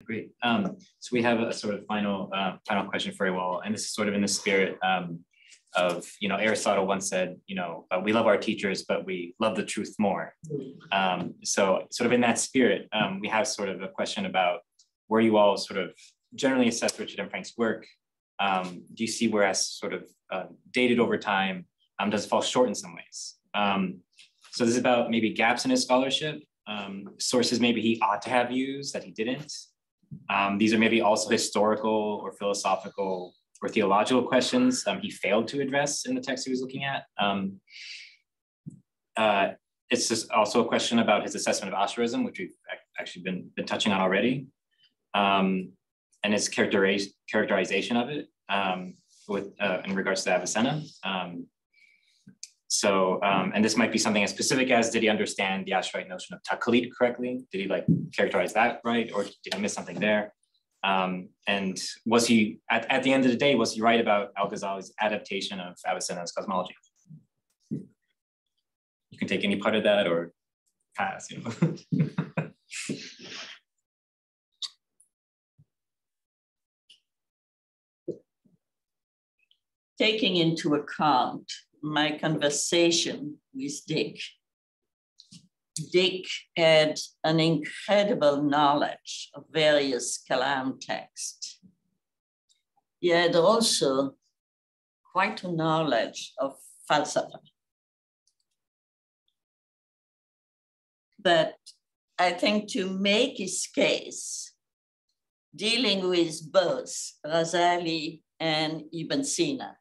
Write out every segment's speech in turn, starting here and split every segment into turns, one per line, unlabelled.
Great. So we have a sort of final question for you all, and this is sort of in the spirit of, Aristotle once said, we love our teachers, but we love the truth more. So sort of in that spirit, we have sort of a question about where you all sort of generally assess Richard M. Frank's work. Do you see where as sort of dated over time? Does it fall short in some ways? So this is about maybe gaps in his scholarship, sources maybe he ought to have used that he didn't. These are maybe also historical or philosophical or theological questions he failed to address in the text he was looking at. It's just also a question about his assessment of Asherism, which we've actually been touching on already, and his characterization of it in regards to Avicenna. And this might be something as specific as, did he understand the Asherite notion of taqlid correctly? Did he characterize that right? Or did I miss something there? And was he, at the end of the day, was he right about Al-Ghazālī's adaptation of Avicenna's cosmology? You can take any part of that or pass,
Taking into account my conversation with Dick. Dick had an incredible knowledge of various Kalam texts. He had also quite a knowledge of falsafa. But I think to make his case, dealing with both Ghazālī and Ibn Sina,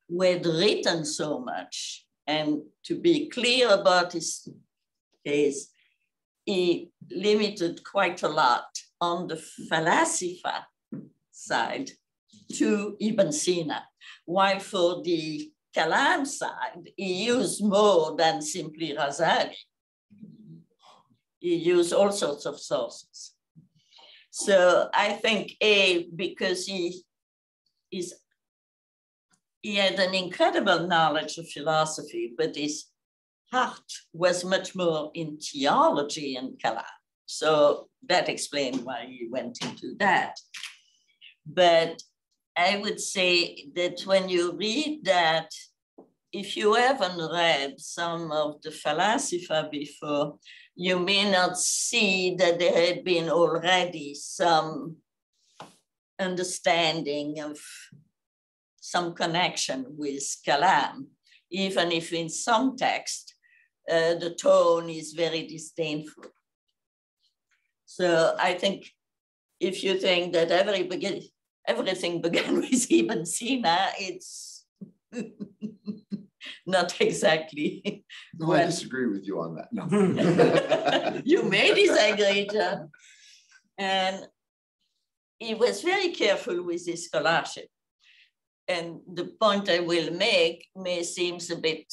who had written so much, and to be clear about his case, he limited quite a lot on the falasifa side to Ibn Sina, while for the Kalam side, he used more than simply Ghazālī. He used all sorts of sources. So I think because he had an incredible knowledge of philosophy, but his heart was much more in theology and Kalam. So that explained why he went into that. But I would say that when you read that, if you haven't read some of the falasifa before, you may not see that there had been already some understanding of some connection with Kalam, even if in some text, the tone is very disdainful. So I think if you think that everything began with Ibn Sina, it's not exactly.
No, I disagree with you on that. No.
You may disagree, John. And he was very careful with his scholarship. And the point I will make may seem a bit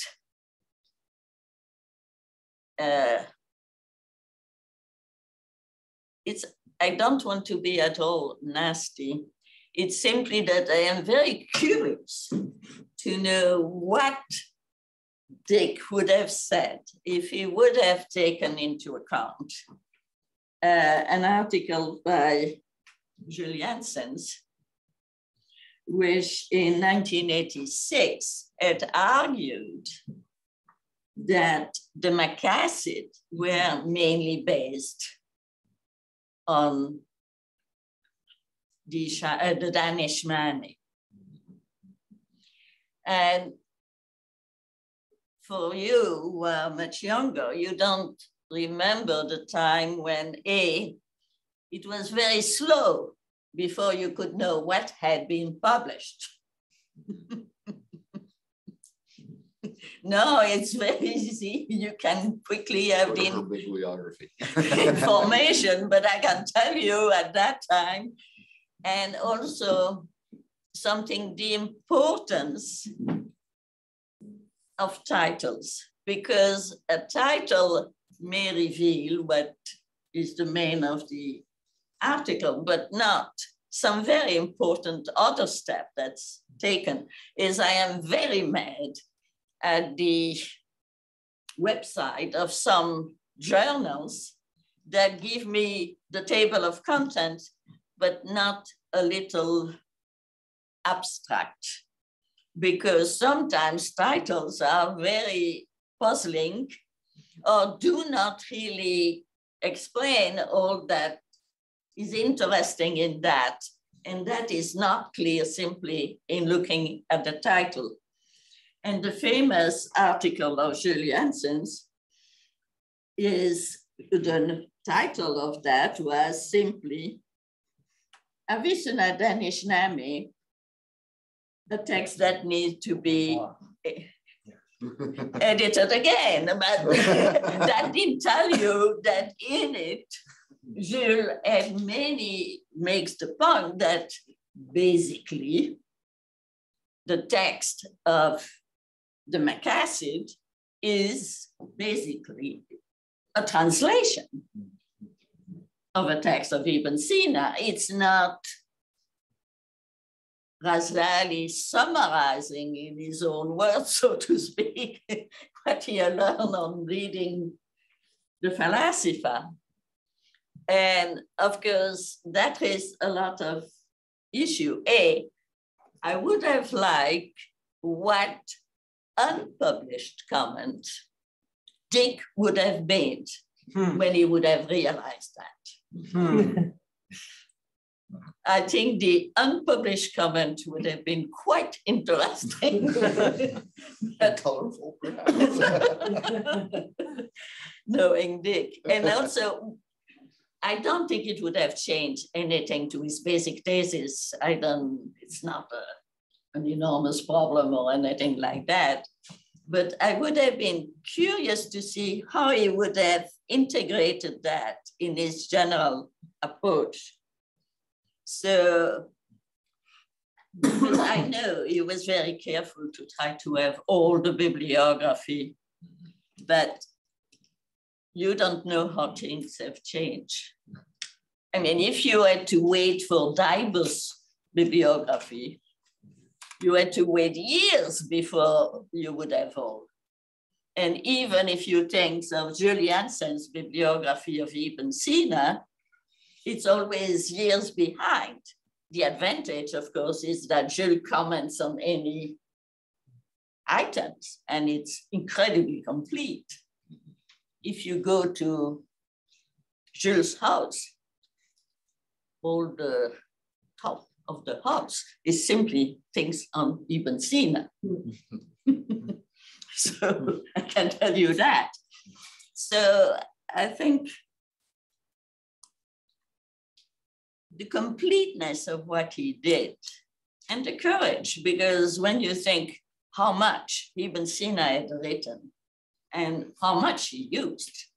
I don't want to be at all nasty. It's simply that I am very curious to know what Dick would have said if he would have taken into account an article by Julian Sens, which in 1986 had argued that the Makassid were mainly based on the Danishmani. And for you who are much younger, you don't remember the time when it was very slow before you could know what had been published. No, it's very easy. You can quickly have the information, but I can tell you at that time, and also something, the importance of titles, because a title may reveal what is the main of the article, but not some very important other step that's taken is I am very mad at the website of some journals that give me the table of contents, but not a little abstract, because sometimes titles are very puzzling or do not really explain all that is interesting in that. And that is not clear simply in looking at the title. And the famous article of Jules Jansen's is, the title of that was simply Avicenna Danish Nami, a text that needs to be edited again. But that didn't tell you that in it, Jules makes the point that basically the text of the Macassar is basically a translation of a text of Ibn Sina. It's not Ghazālī summarizing in his own words, so to speak, what he learned on reading the Falasifa. And of course, that is a lot of issue. I would have liked what unpublished comment Dick would have made when he would have realized that. I think the unpublished comment would have been quite interesting.
Colorful, perhaps.
Knowing Dick. And also, I don't think it would have changed anything to his basic thesis. It's not an enormous problem or anything like that. But I would have been curious to see how he would have integrated that in his general approach. So I know he was very careful to try to have all the bibliography, but you don't know how things have changed. I mean, if you had to wait for Daiber's bibliography, you had to wait years before you would have all. And even if you think of Jules Jansen's bibliography of Ibn Sina, it's always years behind. The advantage, of course, is that Jules comments on any items, and it's incredibly complete. If you go to Jules' house, all the top of the house is simply things on Ibn Sina. So I can tell you that. So I think the completeness of what he did and the courage, because when you think how much Ibn Sina had written and how much he used,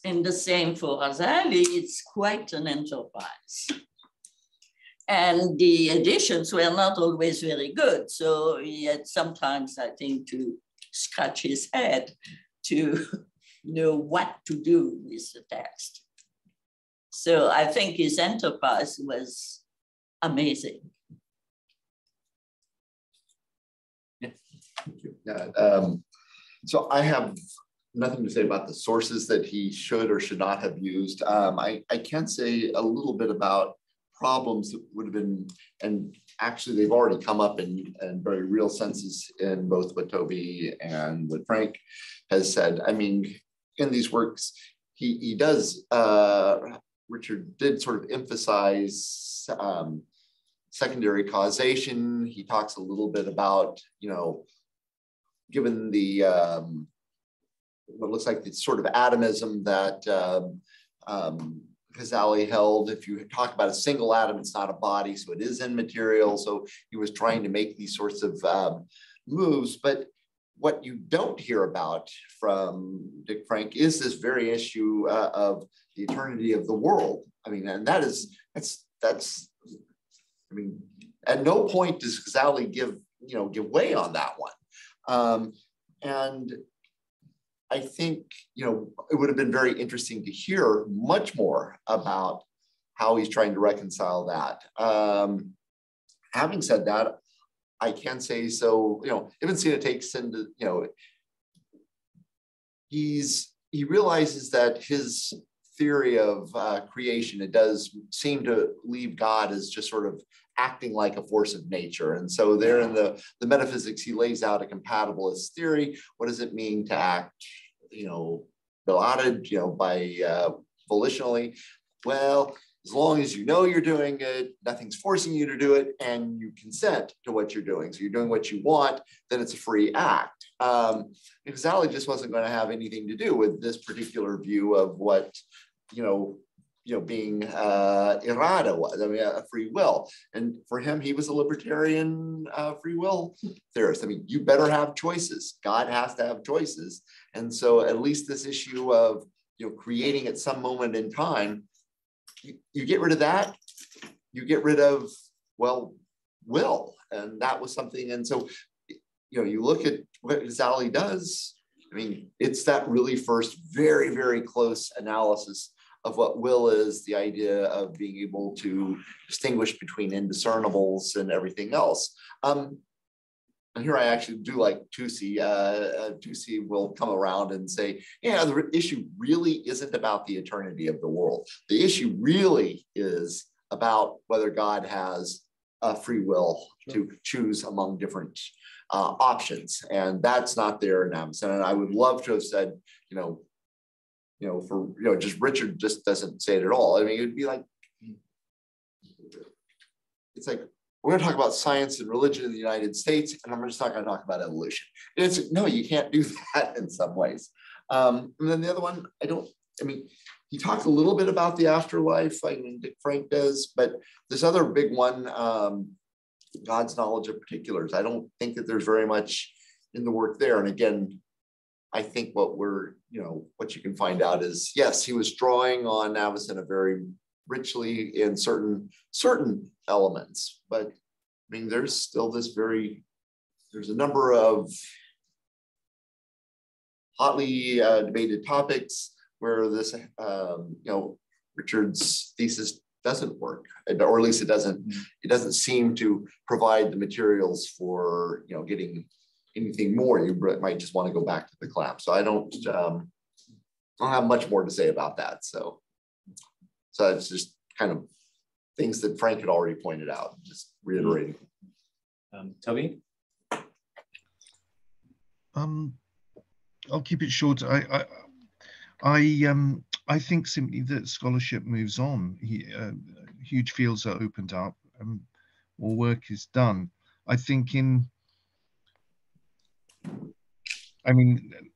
and the same for Ghazālī, it's quite an enterprise. And the editions were not always very good. So he had sometimes, I think, to scratch his head to know what to do with the text. So I think his enterprise was amazing.
Yeah. Yeah. So I have nothing to say about the sources that he should or should not have used. I can say a little bit about problems that would have been, and actually they've already come up in very real senses in both what Toby and what Frank has said. I mean, in these works, he does, Richard did sort of emphasize secondary causation. He talks a little bit about, given the, what looks like the sort of atomism that Ghazālī held. If you talk about a single atom, it's not a body, so it is immaterial. So he was trying to make these sorts of moves. But what you don't hear about from Dick Frank is this very issue of the eternity of the world. I mean, and that's I mean, at no point does Ghazālī give way on that one. And I think, it would have been very interesting to hear much more about how he's trying to reconcile that. Having said that, I can say, so, Ibn Sina takes into, he realizes that his theory of creation, it does seem to leave God as just sort of acting like a force of nature. And so there in the metaphysics, he lays out a compatibilist theory. What does it mean to act, allotted, by volitionally? Well, as long as you know you're doing it, nothing's forcing you to do it, and you consent to what you're doing. So you're doing what you want, then it's a free act. Al-Ghazālī just wasn't going to have anything to do with this particular view of what, being irada was, a free will. And for him, he was a libertarian free will theorist. You better have choices. God has to have choices. And so at least this issue of, creating at some moment in time, you get rid of that, you get rid of, will. And that was something. And so, you look at what Al-Ghazālī does, it's that really first very, very close analysis of what will is, the idea of being able to distinguish between indiscernibles and everything else. And here I actually do like Tusi. Tusi will come around and say, yeah, the issue really isn't about the eternity of the world. The issue really is about whether God has a free will to choose among different options. And that's not there in Avicenna. And I would love to have said, just Richard just doesn't say it at all. It would be like, it's like, we're going to talk about science and religion in the United States, and I'm just not going to talk about evolution. No, you can't do that in some ways. And then the other one, he talked a little bit about the afterlife, Dick Frank does, but this other big one, God's knowledge of particulars. I don't think that there's very much in the work there. And again, I think what you can find out is, yes, he was drawing on Avicenna very richly in certain elements, but there's still there's a number of hotly debated topics where this Richard's thesis doesn't work, or at least it doesn't seem to provide the materials for getting anything more. You might just want to go back to the collapse. So I don't have much more to say about that. So it's just kind of things that Frank had already pointed out, just reiterating.
Toby?
I'll keep it short. I think simply that scholarship moves on. Huge fields are opened up, more work is done. I think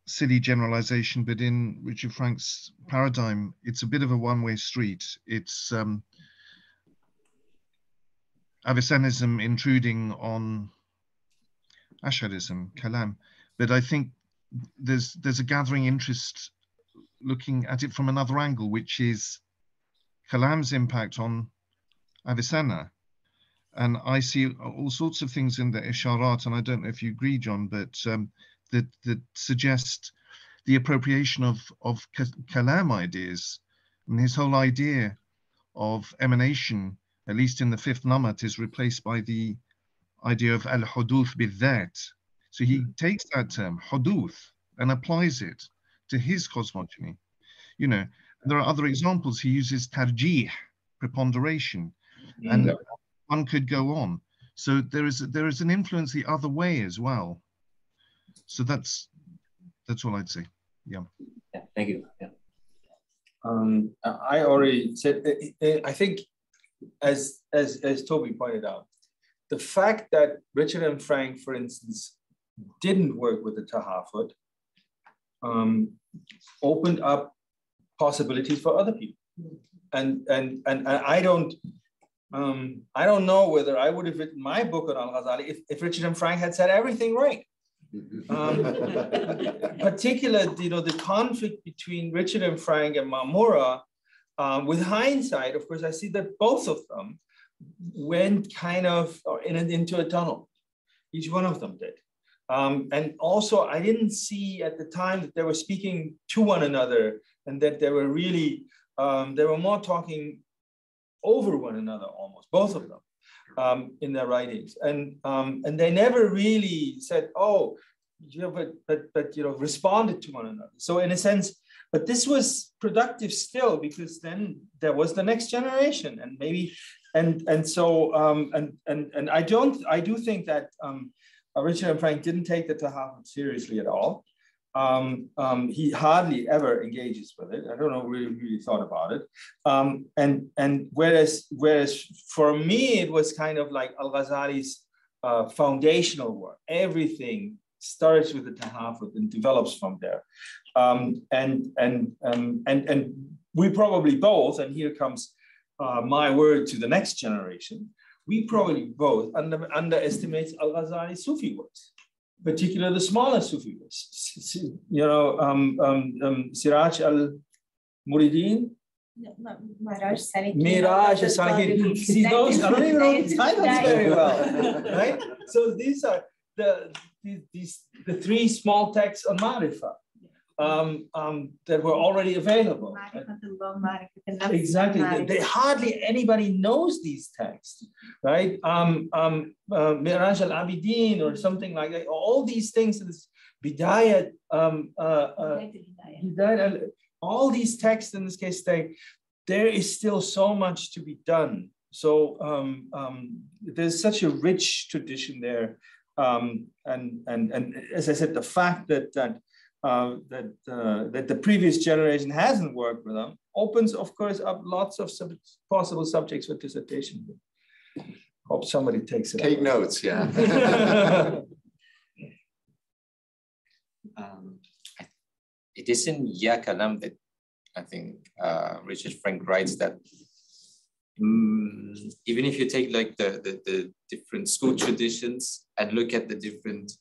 silly generalization, but in Richard Frank's paradigm, it's a bit of a one-way street. It's Avicennism intruding on Ash'arism, Kalam. But I think there's a gathering interest looking at it from another angle, which is Kalam's impact on Avicenna. And I see all sorts of things in the Isharat, and I don't know if you agree, John, but that suggest the appropriation of Kalam ideas. And his whole idea of emanation, at least in the fifth namat, is replaced by the idea of al-huduth bidhat. So he takes that term, huduth, and applies it to his cosmogony. There are other examples. He uses tarjih, preponderation, and one could go on. So there is an influence the other way as well. So that's all I'd say. Yeah.
Thank you. Yeah.
I already said. I think, as Toby pointed out, the fact that Richard and Frank, for instance, didn't work with the Tahafut opened up possibilities for other people, and I don't know whether I would have written my book on Al-Ghazālī if Richard and Frank had said everything right. Particularly, the conflict between Richard and Frank and Marmora, with hindsight, of course, I see that both of them went kind of into a tunnel. Each one of them did. And also, I didn't see at the time that they were speaking to one another, and that they were really, they were more talking over one another almost, both of them. In their writings, and they never really said, "Oh, but responded to one another." So in a sense, But this was productive still, because then there was the next generation, and maybe, and so I do think that Richard and Frank didn't take the Tahafut seriously at all. He hardly ever engages with it. I don't know really thought about it. And whereas for me, it was kind of like Al-Ghazālī's foundational work. Everything starts with the Tahafut and develops from there. And we probably both, and here comes my word to the next generation, we probably both underestimate Al-Ghazālī Sufi works, particularly the smaller Sufi works. You know, Siraj al-Muridin,
Miraj
Salikin. See those? I don't even know the titles very well, right? So these are the three small texts on Ma'rifah that were already available. Exactly. They hardly anybody knows these texts, right? Miraj al-Abidin or something like that. All these things, this Bidayat, all these texts in this case, there is still so much to be done. So there's such a rich tradition there. And as I said, the fact that the previous generation hasn't worked with them opens, of course, up lots of possible subjects for dissertation. Hope somebody takes it.
Take notes, yeah.
It is in Ya Kalam that I think Richard Frank writes that even if you take like the different school traditions and look at the different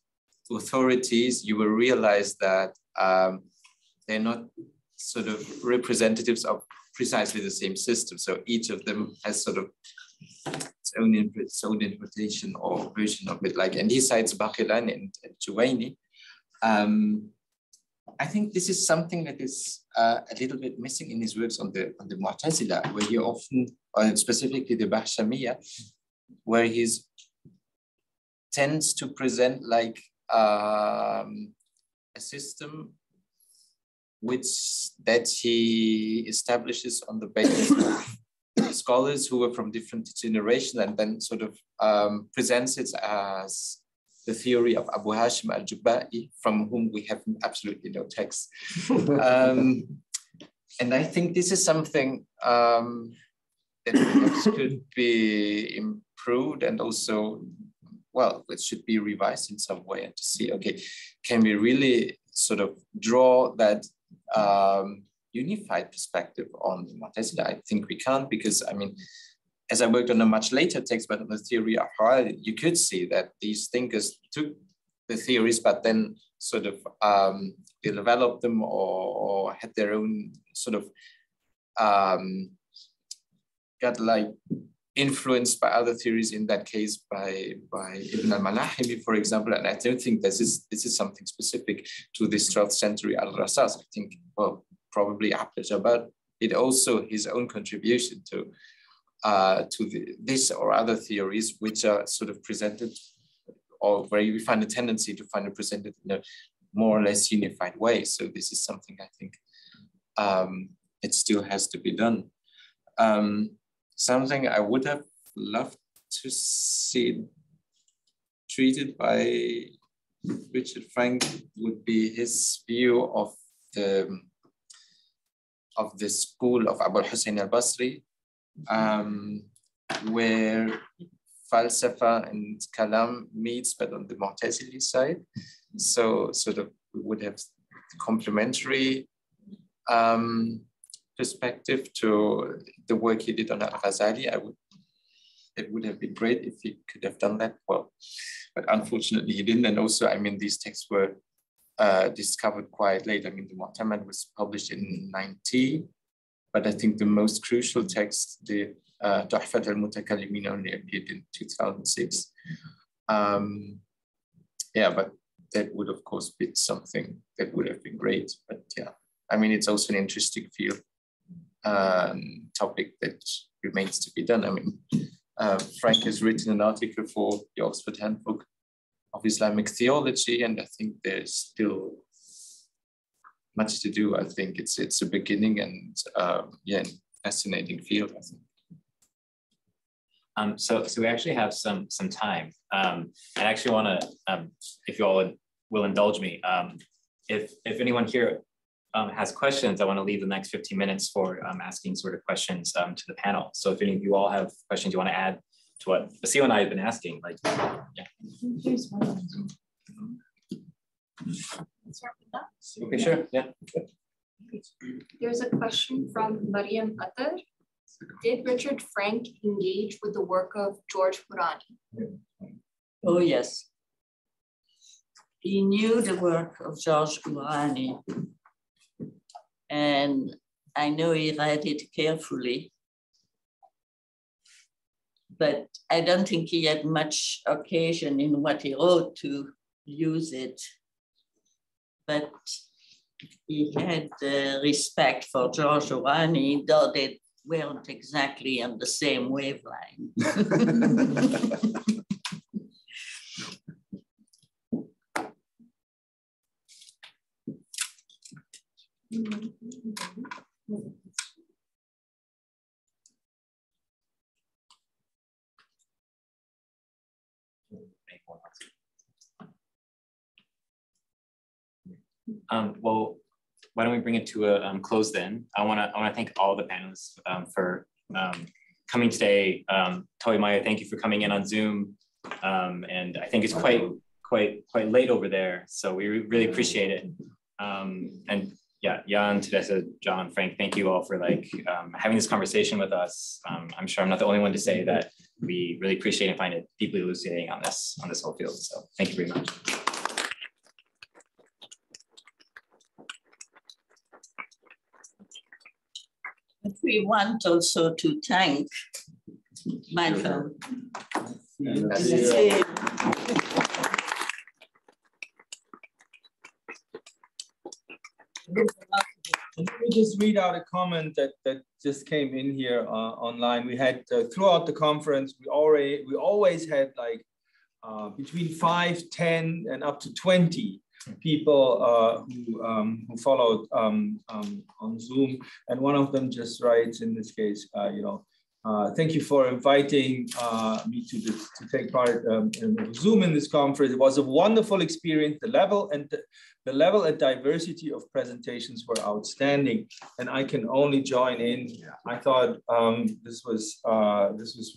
authorities, you will realize that they're not sort of representatives of precisely the same system. So each of them has sort of its own interpretation or version of it. Like, and he cites Bakhilan and Juwayni. I think this is something that is a little bit missing in his works on the Mu'tazila, where he often, or specifically the Bahshamiyya, where he tends to present like a system that he establishes on the basis of scholars who were from different generations, and then sort of presents it as the theory of Abu Hashim al-Jubba'i, from whom we have absolutely no text. And I think this is something that perhaps could be improved, and also, well, it should be revised in some way, and to see, okay, can we really sort of draw that unified perspective on the Mu'tazila? I think we can't, because, I mean, as I worked on a much later text, but on the theory of Harari, you could see that these thinkers took the theories, but then sort of developed them or had their own sort of got like influenced by other theories, in that case by Ibn al-Malahimi, for example. And I don't think this is something specific to this 12th century al-Rasas. I think, well, probably Abd al-Jabbar did also his own contribution to this or other theories, which are sort of presented, or where you find a tendency to find it presented in a more or less unified way. So this is something I think it still has to be done. Something I would have loved to see treated by Richard Frank would be his view of the school of Abu al-Hussein al-Basri, where falsafa and kalam meets, but on the Mu'tazili side. So sort of we would have complementary perspective to the work he did on Al-Ghazālī. It would have been great if he could have done that well, but unfortunately he didn't. And also, I mean, these texts were discovered quite late. I mean, the Mu'tamad was published in 90, but I think the most crucial text, the Tuhfat al-Mutakallimin, only appeared in 2006. Yeah, but that would of course be something that would have been great. But yeah, I mean, it's also an interesting field, topic that remains to be done. I mean, Frank has written an article for the Oxford Handbook of Islamic Theology, and I think there's still much to do. I think it's a beginning and yeah, fascinating field, I think.
So we actually have some time. I actually want to, if you all will indulge me, if anyone here has questions, I want to leave the next 15 minutes for asking sort of questions to the panel. So if any of you all have questions you want to add to what Aseel and I have been asking, like, yeah.
Here's one.
Okay, sure, yeah.
There's a question from Mariam Atar. Did Richard Frank engage with the work of George Purani?
Oh, yes. He knew the work of George Purani, and I know he read it carefully, but I don't think he had much occasion in what he wrote to use it. But he had respect for George Purani, though they weren't exactly on the same wavelength.
Well, why don't we bring it to a close then? I want to thank all the panelists for coming today. Toby, Maya, thank you for coming in on Zoom. And I think it's quite late over there, so we really appreciate it. And yeah, Jan, Teresa, John, Frank, thank you all for having this conversation with us. I'm sure I'm not the only one to say that we really appreciate and find it deeply elucidating on this whole field. So thank you very much.
We want also to thank Michael.
Let me just read out a comment that just came in here online. We had throughout the conference, we always had between 5, 10, and up to 20 people who followed on Zoom, and one of them just writes in this case, thank you for inviting me to take part in Zoom in this conference. It was a wonderful experience. The level and diversity of presentations were outstanding, and I can only join in. I thought this was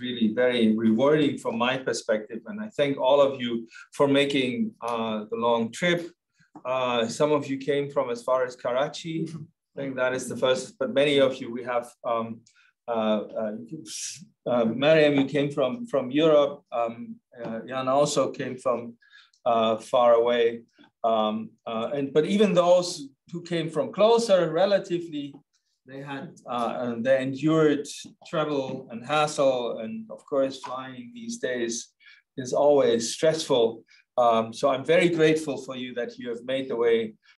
really very rewarding from my perspective, and I thank all of you for making the long trip. Some of you came from as far as Karachi. I think that is the first, but many of you, we have Mariam, you came from Europe. Jan also came from far away. But even those who came from closer, relatively, they endured travel and hassle, and of course, flying these days is always stressful. So I'm very grateful for you that you have made the way